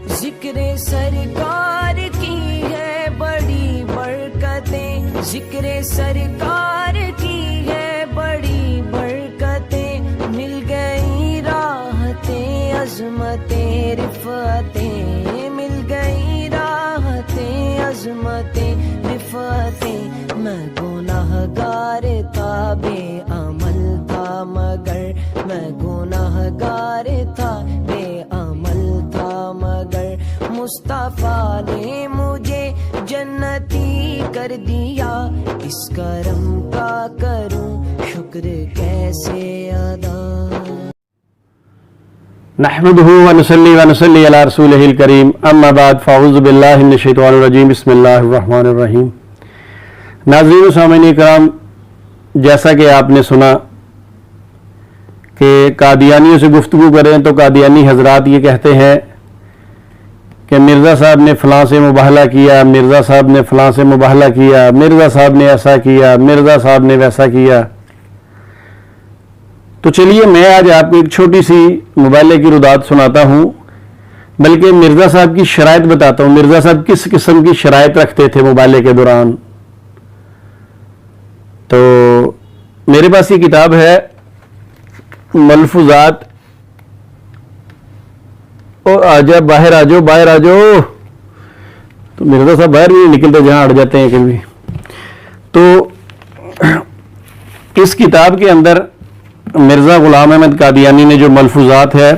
ذکر سرکار کی ہے بڑی برکتیں، ذکر سرکار کی ہے بڑی برکتیں، مل گئی راحتیں عظمتیں رفعتیں، مل گئی راحتیں عظمتیں رفعتیں، میں گناہ گار تھا بے عمل تھا مگر، میں گناہ گار تھا بے عمل تھا مگر، مصطفیٰ نے مجھے جنتی کر دیا، اس کرم کا کروں شکر کیسے ادا۔ نحمده ونصلي ونصلي على رسوله الكريم، اما بعد فاعوذ باللہ من الشیطان الرجیم، بسم اللہ الرحمن الرحیم۔ ناظرین و سامعین کرام، جیسا کہ آپ نے سنا کہ قادیانیوں سے گفتگو کریں تو قادیانی حضرات یہ کہتے ہیں کہ مرزا صاحب نے فلاں سے مباہلہ کیا، مرزا صاحب نے فلاں سے مباہلہ کیا، مرزا صاحب نے ایسا کیا، مرزا صاحب نے ویسا کیا۔ تو چلیے میں آج آپ کو ایک چھوٹی سی مباہلے کی رداد سناتا ہوں، بلکہ مرزا صاحب کی شرائط بتاتا ہوں، مرزا صاحب کس قسم کی شرائط رکھتے تھے مباہلے کے دوران۔ تو میرے پاس یہ کتاب ہے ملفوظات، آجا باہر آ جاؤ، باہر آ جاؤ، تو مرزا صاحب باہر بھی نکلتے، جہاں اڑ جاتے ہیں کبھی۔ تو اس کتاب کے اندر مرزا غلام احمد قادیانی نے جو ملفوظات ہے،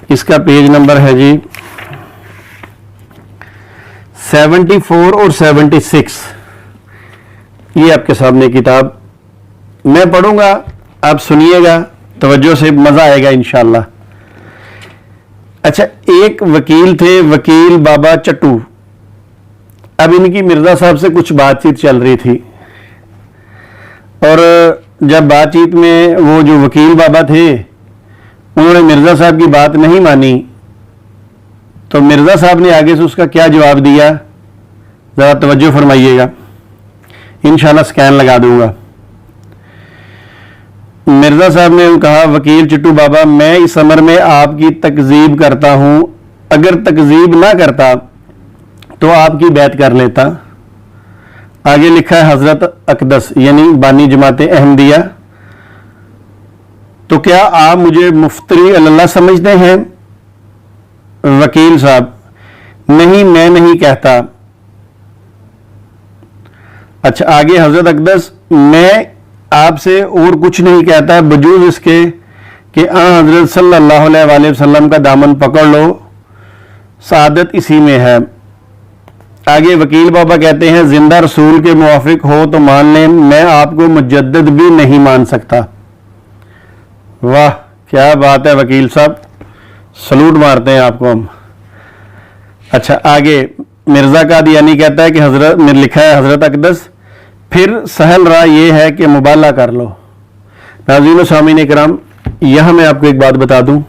اس کا پیج نمبر ہے جی 74 اور 76۔ یہ آپ کے سامنے کتاب میں پڑھوں گا، آپ سنیے گا توجہ سے، مزہ آئے گا انشاءاللہ۔ اچھا، ایک وکیل تھے، وکیل بابا چٹو۔ اب ان کی مرزا صاحب سے کچھ بات چیت چل رہی تھی، اور جب بات چیت میں وہ جو وکیل بابا تھے انہوں نے مرزا صاحب کی بات نہیں مانی، تو مرزا صاحب نے آگے سے اس کا کیا جواب دیا، ذرا توجہ فرمائیے گا، انشاءاللہ سکین لگا دوں گا۔ مرزا صاحب نے کہا، وکیل چٹو بابا، میں اس امر میں آپ کی تکذیب کرتا ہوں، اگر تکذیب نہ کرتا تو آپ کی بیعت کر لیتا۔ آگے لکھا ہے حضرت اقدس یعنی بانی جماعت احمدیہ، تو کیا آپ مجھے مفتری اللہ سمجھتے ہیں؟ وکیل صاحب، نہیں میں نہیں کہتا۔ اچھا، آگے حضرت اقدس، میں آپ سے اور کچھ نہیں کہتا بجوز اس کے کہ حضرت صلی اللہ علیہ وآلہ وسلم کا دامن پکڑ لو، سعادت اسی میں ہے۔ آگے وکیل بابا کہتے ہیں، زندہ رسول کے موافق ہو تو مان لیں، میں آپ کو مجدد بھی نہیں مان سکتا۔ واہ کیا بات ہے وکیل صاحب، سلوٹ مارتے ہیں آپ کو ہم۔ اچھا، آگے مرزا قادیانی کہتا ہے کہ حضرت، لکھا ہے حضرت اقدس، پھر سہل راہ یہ ہے کہ مباہلہ کر لو۔ ناظرین و سامعین کرام، یہاں میں آپ کو ایک بات بتا دوں،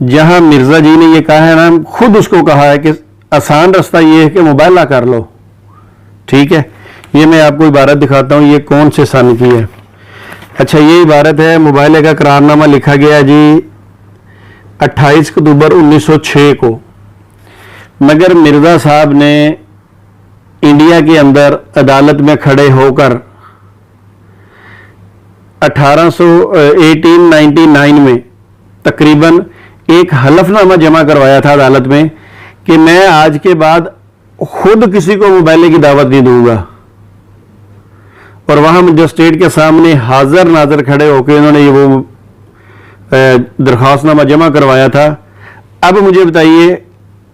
جہاں مرزا جی نے یہ کہا ہے نا، خود اس کو کہا ہے کہ آسان رستہ یہ ہے کہ مباہلہ کر لو، ٹھیک ہے۔ یہ میں آپ کو عبارت دکھاتا ہوں، یہ کون سے سن کی ہے۔ اچھا، یہ عبارت ہے، مباہلے کا قرارنامہ لکھا گیا جی 28 اکتوبر 1906 کو، مگر مرزا صاحب نے انڈیا کے اندر عدالت میں کھڑے ہو کر 1899 میں تقریباً ایک حلف نامہ جمع کروایا تھا عدالت میں کہ میں آج کے بعد خود کسی کو مباہلے کی دعوت نہیں دوں گا، اور وہاں مجسٹریٹ کے سامنے حاضر ناظر کھڑے ہو کے انہوں نے یہ وہ درخواست نامہ جمع کروایا تھا۔ اب مجھے بتائیے،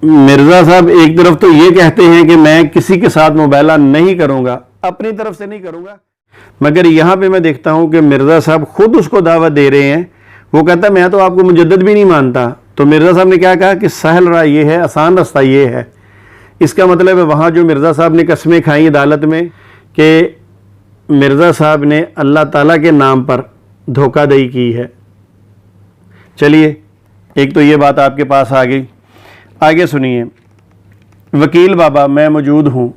مرزا صاحب ایک طرف تو یہ کہتے ہیں کہ میں کسی کے ساتھ مباہلہ نہیں کروں گا، اپنی طرف سے نہیں کروں گا، مگر یہاں پہ میں دیکھتا ہوں کہ مرزا صاحب خود اس کو دعوت دے رہے ہیں، وہ کہتا ہے میں تو آپ کو مجدد بھی نہیں مانتا۔ تو مرزا صاحب نے کیا کہا کہ سہل راہ یہ ہے، آسان رستہ یہ ہے۔ اس کا مطلب ہے وہاں جو مرزا صاحب نے قسمیں کھائیں عدالت میں کہ مرزا صاحب نے اللہ تعالیٰ کے نام پر دھوکہ دہی کی ہے۔ چلیے، ایک تو یہ بات آپ کے پاس آ گئی، آگے سنیے۔ وکیل بابا، میں موجود ہوں۔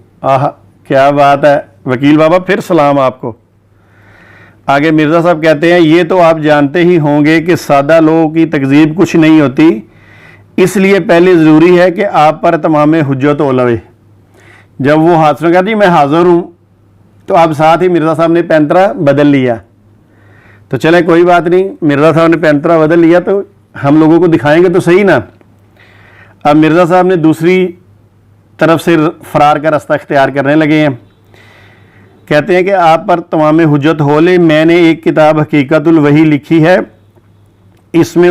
کیا بات ہے وکیل بابا، پھر سلام آپ کو۔ آگے مرزا صاحب کہتے ہیں، یہ تو آپ جانتے ہی ہوں گے کہ سادہ لوگوں کی تکذیب کچھ نہیں ہوتی، اس لیے پہلے ضروری ہے کہ آپ پر تمام حجت علوے. جب وہ حاضر نے کہا جی میں حاضر ہوں تو اب ساتھ ہی مرزا صاحب نے پینترا بدل لیا. تو چلے کوئی بات نہیں, مرزا صاحب نے پینترا بدل لیا تو ہم لوگوں کو دکھائیں گے تو صحیح نا. اب مرزا صاحب نے دوسری طرف سے فرار کا راستہ اختیار کرنے لگے ہیں. کہتے ہیں کہ آپ پر تمام حجت ہو لے, میں نے ایک کتاب حقیقت الوحی لکھی ہے, اس میں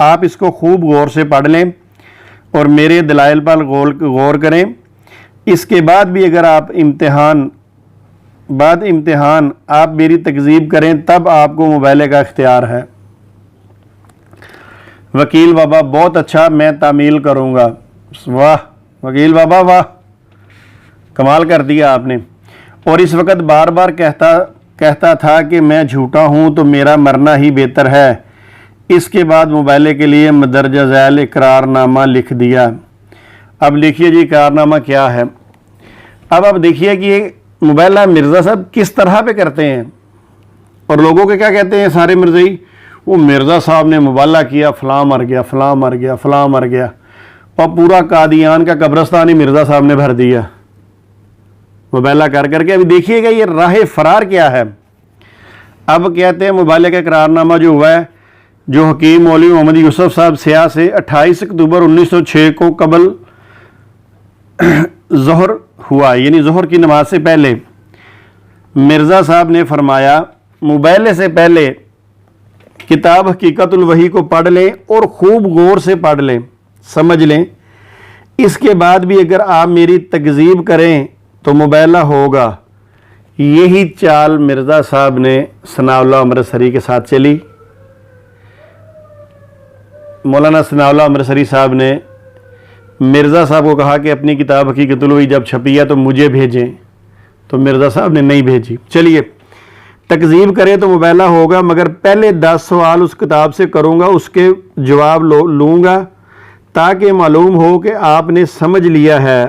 آپ اس کو خوب غور سے پڑھ لیں اور میرے دلائل پر غور کریں. اس کے بعد بھی اگر آپ امتحان آپ میری تکذیب کریں تب آپ کو مبالغے کا اختیار ہے. وکیل بابا بہت اچھا, میں تعمیل کروں گا. واہ وکیل بابا واہ, کمال کر دیا آپ نے. اور اس وقت بار بار کہتا تھا کہ میں جھوٹا ہوں تو میرا مرنا ہی بہتر ہے. اس کے بعد مبالغے کے لیے مدرجہ ذیل اقرار نامہ لکھ دیا. اب لکھیے جی اقرار نامہ کیا ہے. اب آپ دیکھیے کہ یہ مبالغہ مرزا صاحب کس طرح پہ کرتے ہیں, اور لوگوں کے کیا کہتے ہیں سارے مرزائی, وہ مرزا صاحب نے مبالغہ کیا, فلاں مر گیا, فلاں مر گیا, فلاں مر گیا, اور پورا قادیان کا قبرستان ہی مرزا صاحب نے بھر دیا مبالغہ کر کے. ابھی دیکھیے گا یہ راہ فرار کیا ہے. اب کہتے ہیں مبالغے کا اقرار نامہ جو ہوا ہے, جو حکیم مولوی محمد یوسف صاحب سیاہ سے 28 اکتوبر 1906 کو قبل ظہر ہوا, یعنی ظہر کی نماز سے پہلے, مرزا صاحب نے فرمایا مبالغے سے پہلے کتاب حقیقت الوحی کو پڑھ لیں اور خوب غور سے پڑھ لیں, سمجھ لیں. اس کے بعد بھی اگر آپ میری تکذیب کریں تو مبالغہ ہوگا. یہی چال مرزا صاحب نے ثناء اللہ امرتسری کے ساتھ چلی. مولانا ثناء اللہ امرتسری صاحب نے مرزا صاحب کو کہا کہ اپنی کتاب حقیقت الوحی جب چھپی ہے تو مجھے بھیجیں, تو مرزا صاحب نے نہیں بھیجی. چلیے تکذیب کرے تو مبالغہ ہوگا, مگر پہلے 10 سوال اس کتاب سے کروں گا, اس کے جواب لوں گا تاکہ معلوم ہو کہ آپ نے سمجھ لیا ہے.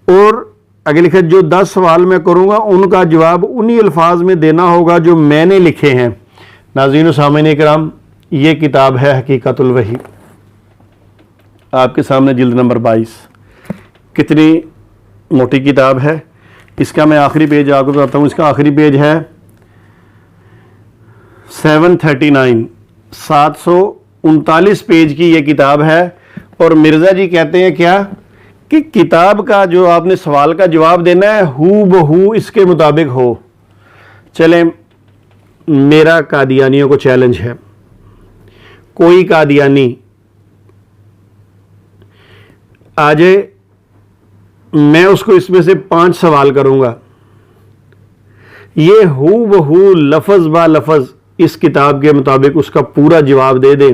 اور اگر لکھے جو 10 سوال میں کروں گا ان کا جواب انہی الفاظ میں دینا ہوگا جو میں نے لکھے ہیں. ناظرین و سامعین اکرام, یہ کتاب ہے حقیقت الوحی, آپ کے سامنے جلد نمبر 22. کتنی موٹی کتاب ہے. اس کا میں آخری پیج آپ کو بتاتا ہوں. اس کا آخری پیج ہے 739, 739 پیج کی یہ کتاب ہے. اور مرزا جی کہتے ہیں کیا کہ کتاب کا جو آپ نے سوال کا جواب دینا ہے ہو بہو اس کے مطابق ہو. چلیں میرا قادیانیوں کو چیلنج ہے, کوئی قادیانی آ جائے, میں اس کو اس میں سے 5 سوال کروں گا, یہ ہو بہو لفظ با لفظ اس کتاب کے مطابق اس کا پورا جواب دے دے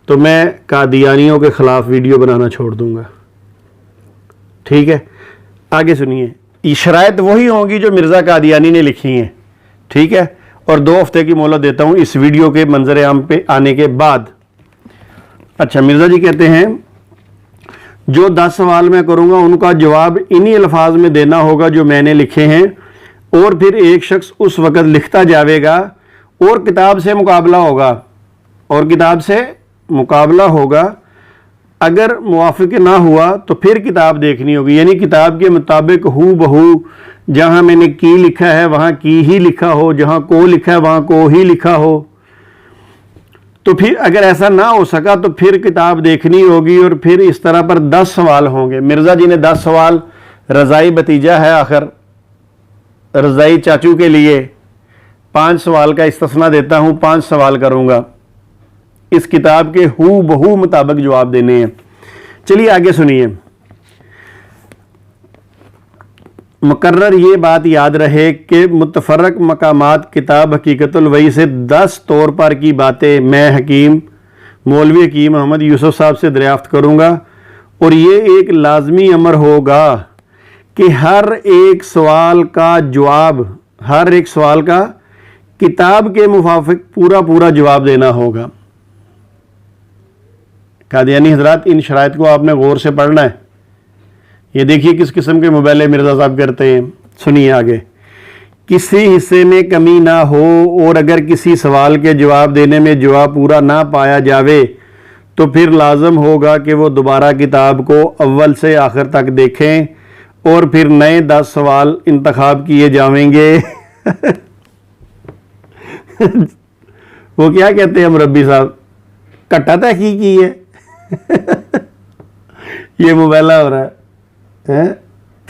تو میں قادیانیوں کے خلاف ویڈیو بنانا چھوڑ دوں گا. ٹھیک ہے, آگے سنیے. یہ شرائط وہی ہوں گی جو مرزا قادیانی نے لکھی ہیں. ٹھیک ہے, اور 2 ہفتے کی مہلت دیتا ہوں اس ویڈیو کے منظر عام پہ آنے کے بعد. اچھا, مرزا جی کہتے ہیں جو 10 سوال میں کروں گا ان کا جواب انہی الفاظ میں دینا ہوگا جو میں نے لکھے ہیں, اور پھر ایک شخص اس وقت لکھتا جاوے گا اور کتاب سے مقابلہ ہوگا, اگر موافق نہ ہوا تو پھر کتاب دیکھنی ہوگی, یعنی کتاب کے مطابق ہو بہو جہاں میں نے کی لکھا ہے وہاں کی ہی لکھا ہو, جہاں کو لکھا ہے وہاں کو ہی لکھا ہو. تو پھر اگر ایسا نہ ہو سکا تو پھر کتاب دیکھنی ہوگی, اور پھر اس طرح پر 10 سوال ہوں گے. مرزا جی نے 10 سوال, رضائی بتیجا ہے آخر, رضائی چاچو کے لیے 5 سوال کا استثناء دیتا ہوں, 5 سوال کروں گا, اس کتاب کے ہو بہو مطابق جواب دینے ہیں. چلیے آگے سنیے. مقرر یہ بات یاد رہے کہ متفرق مقامات کتاب حقیقت الوحی سے 10 طور پر کی باتیں میں مولوی حکیم محمد یوسف صاحب سے دریافت کروں گا, اور یہ ایک لازمی امر ہوگا کہ ہر ایک سوال کا کتاب کے موافق پورا جواب دینا ہوگا. قادیانی حضرات, ان شرائط کو آپ نے غور سے پڑھنا ہے. یہ دیکھیے کس قسم کے مبالغے مرزا صاحب کرتے ہیں. سنیے آگے. کسی حصے میں کمی نہ ہو اور اگر کسی سوال کے جواب دینے میں جواب پورا نہ پایا جاوے تو پھر لازم ہوگا کہ وہ دوبارہ کتاب کو اول سے آخر تک دیکھیں اور پھر نئے 10 سوال انتخاب کیے جائیں گے۔ وہ کیا کہتے ہیں مربی صاحب، کٹا تحقیقی ہے۔ یہ مبالغہ ہو رہا ہے،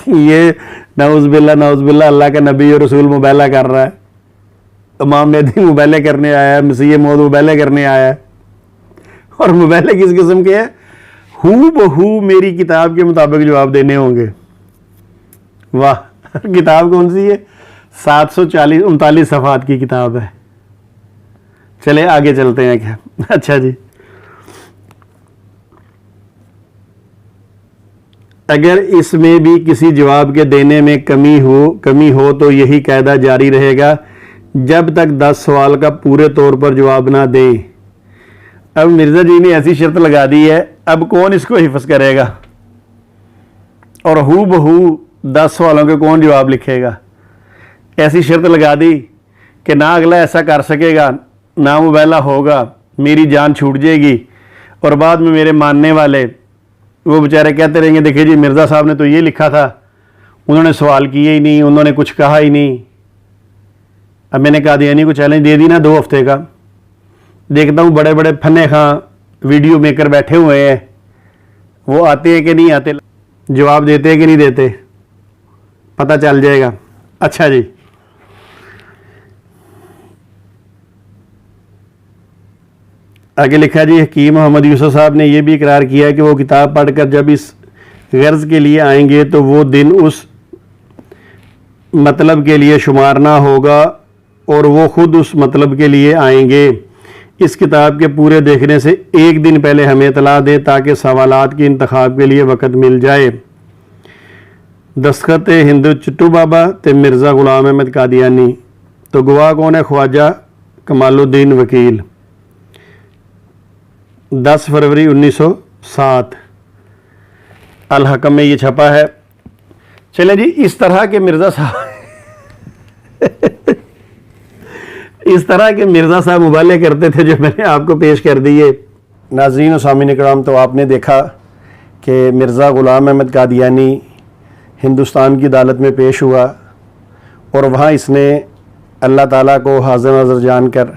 یہ نعوذ باللہ اللہ کا نبی اور رسول مبالغہ کر رہا ہے، امام مہدی مبالغہ کرنے آیا ہے، مسیح موعود مبالغہ کرنے آیا ہے، اور مبالغہ کس قسم کے ہے؟ ہو بہو میری کتاب کے مطابق جواب دینے ہوں گے۔ واہ، کتاب کون سی ہے؟ 739 صفحات کی کتاب ہے۔ چلے آگے چلتے ہیں کیا؟ اچھا جی، اگر اس میں بھی کسی جواب کے دینے میں کمی ہو تو یہی قاعدہ جاری رہے گا جب تک 10 سوال کا پورے طور پر جواب نہ دیں۔ اب مرزا جی نے ایسی شرط لگا دی ہے، اب کون اس کو حفظ کرے گا؟ اور ہو بہو 10 سوالوں کے کون جواب لکھے گا؟ ایسی شرط لگا دی کہ نہ اگلا ایسا کر سکے گا، نہ مبالغہ ہوگا، میری جان چھوٹ جائے گی، اور بعد میں میرے ماننے والے وہ بیچارے کہتے رہیں گے دیکھیں جی مرزا صاحب نے تو یہ لکھا تھا، انہوں نے سوال کیے ہی نہیں، انہوں نے کچھ کہا ہی نہیں۔ اب میں نے قادیانی کو چیلنج دے دی نا 2 ہفتے کا، دیکھتا ہوں بڑے بڑے فنے خاں ویڈیو میکر بیٹھے ہوئے ہیں، وہ آتے ہیں کہ نہیں آتے، جواب دیتے ہیں کہ نہیں دیتے، پتہ چل جائے گا۔ اچھا جی، آگے لکھا جی حکیم محمد یوسف صاحب نے یہ بھی اقرار کیا کہ وہ کتاب پڑھ کر جب اس غرض کے لیے آئیں گے تو وہ دن اس مطلب کے لیے شمار نہ ہوگا اور وہ خود اس مطلب کے لیے آئیں گے۔ اس کتاب کے پورے دیکھنے سے ایک دن پہلے ہمیں اطلاع دے تاکہ سوالات کے انتخاب کے لیے وقت مل جائے۔ دستخط ہندو چٹو بابا تے مرزا غلام احمد قادیانی۔ تو گواہ کون ہے؟ خواجہ کمال الدین وکیل، 10 فروری 1907 الحکم میں یہ چھپا ہے۔ چلیں جی، اس طرح کے مرزا صاحب مبالغے کرتے تھے جو میں نے آپ کو پیش کر دیے۔ ناظرین و سامعین کرام، تو آپ نے دیکھا کہ مرزا غلام احمد قادیانی ہندوستان کی عدالت میں پیش ہوا اور وہاں اس نے اللہ تعالیٰ کو حاضر ناظر جان کر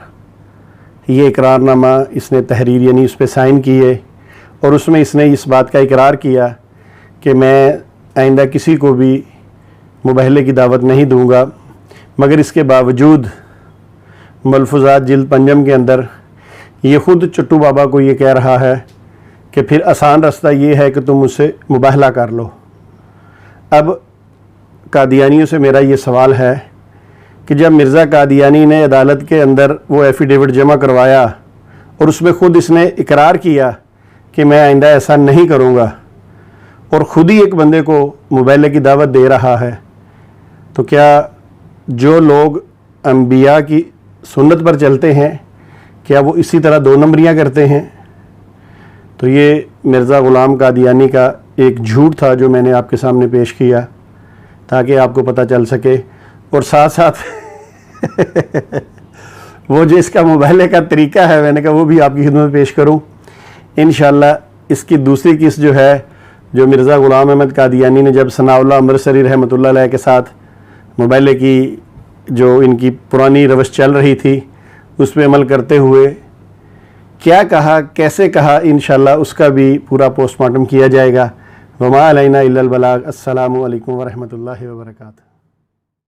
یہ اقرار نامہ اس نے تحریر یعنی اس پہ سائن کیے، اور اس میں اس نے اس بات کا اقرار کیا کہ میں آئندہ کسی کو بھی مباہلے کی دعوت نہیں دوں گا، مگر اس کے باوجود ملفوظات جلد 5 کے اندر یہ خود چٹو بابا کو یہ کہہ رہا ہے کہ پھر آسان راستہ یہ ہے کہ تم مجھ سے مباہلہ کر لو۔ اب قادیانیوں سے میرا یہ سوال ہے کہ جب مرزا قادیانی نے عدالت کے اندر وہ ایفیڈیوٹ جمع کروایا اور اس میں خود اس نے اقرار کیا کہ میں آئندہ ایسا نہیں کروں گا، اور خود ہی ایک بندے کو مباہلے کی دعوت دے رہا ہے، تو کیا جو لوگ انبیاء کی سنت پر چلتے ہیں کیا وہ اسی طرح 2 نمبریاں کرتے ہیں؟ تو یہ مرزا غلام قادیانی کا ایک جھوٹ تھا جو میں نے آپ کے سامنے پیش کیا تاکہ آپ کو پتہ چل سکے، اور ساتھ ساتھ وہ جو اس کا مباہلے کا طریقہ ہے میں نے کہا وہ بھی آپ کی خدمت پیش کروں انشاءاللہ۔ اس کی دوسری قسط جو ہے جو مرزا غلام احمد قادیانی نے جب ثناء اللہ امرتسری رحمۃ اللہ علیہ کے ساتھ مباہلے کی جو ان کی پرانی روش چل رہی تھی اس پہ عمل کرتے ہوئے کیا کہا، کیسے کہا، انشاءاللہ اس کا بھی پورا پوسٹ مارٹم کیا جائے گا۔ وما علینا الا البلاغ۔ السلام علیکم ورحمۃ اللہ وبرکاتہ۔